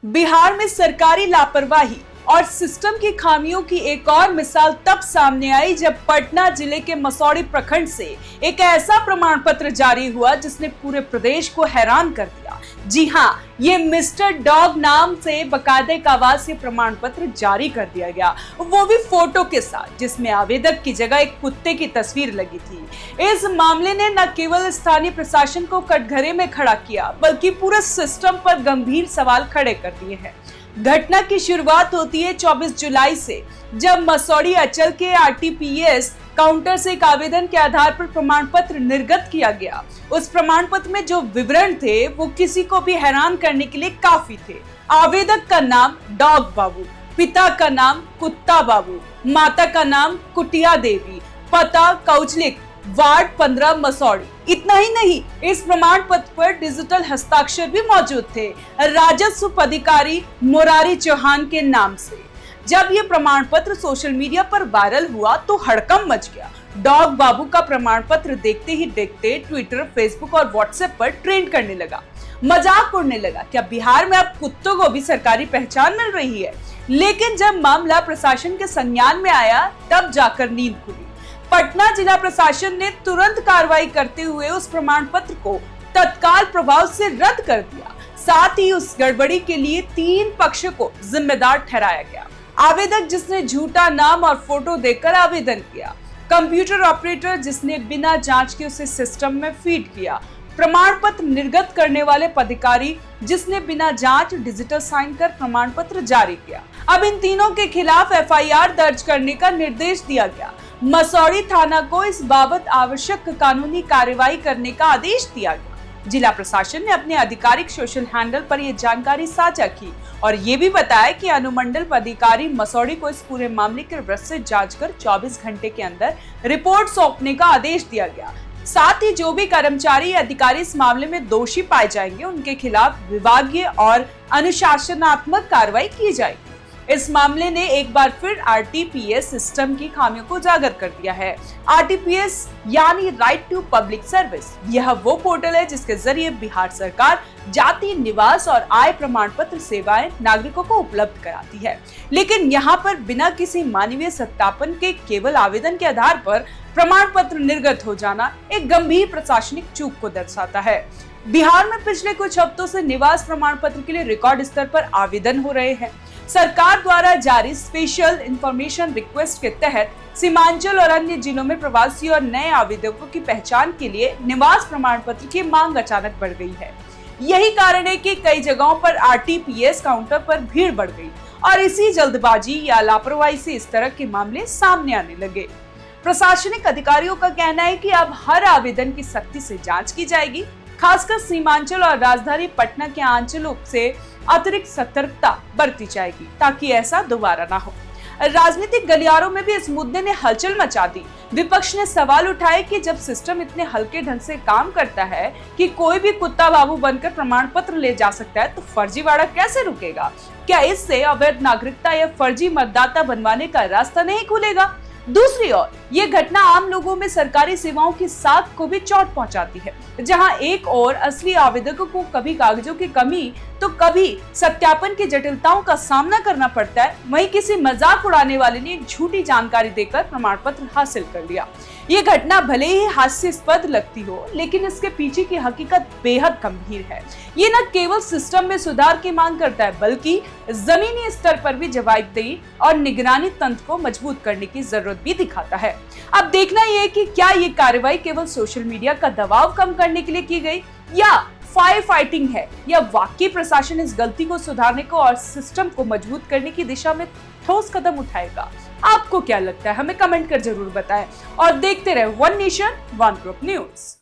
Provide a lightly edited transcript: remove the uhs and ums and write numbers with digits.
बिहार में सरकारी लापरवाही और सिस्टम की खामियों की एक और मिसाल तब सामने आई जब पटना जिले के मसौढ़ी प्रखंड से एक ऐसा प्रमाण पत्र जारी हुआ जिसने पूरे प्रदेश को हैरान कर दिया। जी हां, ये मिस्टर डॉग नाम से बाकायदा एक आवासीय प्रमाण पत्र जारी कर दिया गया, वो भी फोटो के साथ, जिसमें आवेदक की जगह एक कुत्ते की तस्वीर लगी थी। इस मामले ने न केवल स्थानीय प्रशासन को कटघरे में खड़ा किया, बल्कि पूरे सिस्टम पर गंभीर सवाल खड़े कर दिए हैं। घटना की शुरुआत होती है 24 जुलाई से, जब मसौढ़ी अंचल के आरटीपीएस काउंटर से एक आवेदन के आधार पर प्रमाण पत्र निर्गत किया गया। उस प्रमाण पत्र में जो विवरण थे वो किसी को भी हैरान करने के लिए काफी थे। आवेदक का नाम डॉग बाबू, पिता का नाम कुत्ता बाबू, माता का नाम कुटिया देवी, पता कौचलिक, वार्ड 15 मसौढ़ी। इतना ही नहीं, इस प्रमाण पत्र पर डिजिटल हस्ताक्षर भी मौजूद थे, राजस्व अधिकारी मुरारी चौहान के नाम से। जब ये प्रमाण पत्र सोशल मीडिया पर वायरल हुआ तो हड़कंप मच गया। डॉग बाबू का प्रमाण पत्र देखते ही देखते ट्विटर, फेसबुक और व्हाट्सएप पर ट्रेंड करने लगा। मजाक उड़ने लगा, क्या बिहार में अब कुत्तों को भी सरकारी पहचान मिल रही है? लेकिन जब मामला प्रशासन के संज्ञान में आया तब जाकर नींद खुली। पटना जिला प्रशासन ने तुरंत कार्रवाई करते हुए उस प्रमाण पत्र को तत्काल प्रभाव से रद्द कर दिया। साथ ही उस गड़बड़ी के लिए 3 पक्षों को जिम्मेदार ठहराया गया। आवेदक जिसने झूठा नाम और फोटो देकर आवेदन किया, कंप्यूटर ऑपरेटर जिसने बिना जांच के उसे सिस्टम में फीड किया, प्रमाण पत्र निर्गत करने वाले पदाधिकारी जिसने बिना जांच डिजिटल साइन कर प्रमाण पत्र जारी किया। अब इन तीनों के खिलाफ एफआईआर दर्ज करने का निर्देश दिया गया। मसौढ़ी थाना को इस बाबत आवश्यक कानूनी कार्रवाई करने का आदेश दिया गया। जिला प्रशासन ने अपने आधिकारिक सोशल हैंडल पर यह जानकारी साझा की और ये भी बताया कि अनुमंडल पदाधिकारी मसौढ़ी को इस पूरे मामले की विस्तृत जांच कर 24 घंटे के अंदर रिपोर्ट सौंपने का आदेश दिया गया। साथ ही जो भी कर्मचारी या अधिकारी इस मामले में दोषी पाए जाएंगे, उनके खिलाफ विभागीय और अनुशासनात्मक कार्रवाई की जाएगी। इस मामले ने एक बार फिर आरटीपीएस सिस्टम की खामियों को उजागर कर दिया है। आरटीपीएस यानी राइट टू पब्लिक सर्विस, यह वो पोर्टल है जिसके जरिए बिहार सरकार जाति, निवास और आय प्रमाण पत्र सेवाएं नागरिकों को उपलब्ध कराती है। लेकिन यहाँ पर बिना किसी मानवीय सत्यापन के केवल आवेदन के आधार पर प्रमाण पत्र निर्गत हो जाना एक गंभीर प्रशासनिक चूक को दर्शाता है। बिहार में पिछले कुछ हफ्तों से निवास प्रमाण पत्र के लिए रिकॉर्ड स्तर पर आवेदन हो रहे हैं। सरकार द्वारा जारी स्पेशल इंफॉर्मेशन रिक्वेस्ट के तहत सीमांचल और अन्य जिलों में प्रवासी और नए आवेदकों की पहचान के लिए निवास प्रमाण पत्र की मांग अचानक बढ़ गई है। यही कारण है कि कई जगहों पर आरटीपीएस काउंटर पर भीड़ बढ़ गई और इसी जल्दबाजी या लापरवाही से इस तरह के मामले सामने आने लगे। प्रशासनिक अधिकारियों का कहना है कि अब हर आवेदन की सख्ती से जांच की जाएगी, खासकर सीमांचल और राजधानी पटना के अंचलों से अतिरिक्त सतर्कता बरती जाएगी ताकि ऐसा दोबारा ना हो। राजनीतिक गलियारों में भी इस मुद्दे ने हलचल मचा दी। विपक्ष ने सवाल उठाए कि जब सिस्टम इतने हल्के ढंग से काम करता है कि कोई भी कुत्ता बाबू बनकर प्रमाण पत्र ले जा सकता है, तो फर्जीवाड़ा कैसे रुकेगा? क्या इससे अवैध नागरिकता या फर्जी मतदाता बनवाने का रास्ता नहीं खुलेगा? दूसरी ओर ये घटना आम लोगों में सरकारी सेवाओं की साख को भी चोट पहुंचाती है। जहां एक और असली आवेदकों को कभी कागजों की कमी तो कभी सत्यापन की जटिलताओं का सामना करना पड़ता है, वहीं किसी मजाक उड़ाने वाले ने एक झूठी जानकारी देकर प्रमाण पत्र हासिल कर लिया। ये घटना भले ही हास्यास्पद लगती हो, लेकिन इसके पीछे की हकीकत बेहद गंभीर है। ये न केवल सिस्टम में सुधार की मांग करता है, बल्कि जमीनी स्तर पर भी जवाबदेही और निगरानी तंत्र को मजबूत करने की जरूरत भी दिखाता है। अब देखना यह है कि क्या ये कार्रवाई केवल सोशल मीडिया का दबाव कम करने के लिए की गई या फायर फाइटिंग है, या वाकई प्रशासन इस गलती को सुधारने को और सिस्टम को मजबूत करने की दिशा में ठोस कदम उठाएगा। आपको क्या लगता है? हमें कमेंट कर जरूर बताएं और देखते रहे one nation one group news.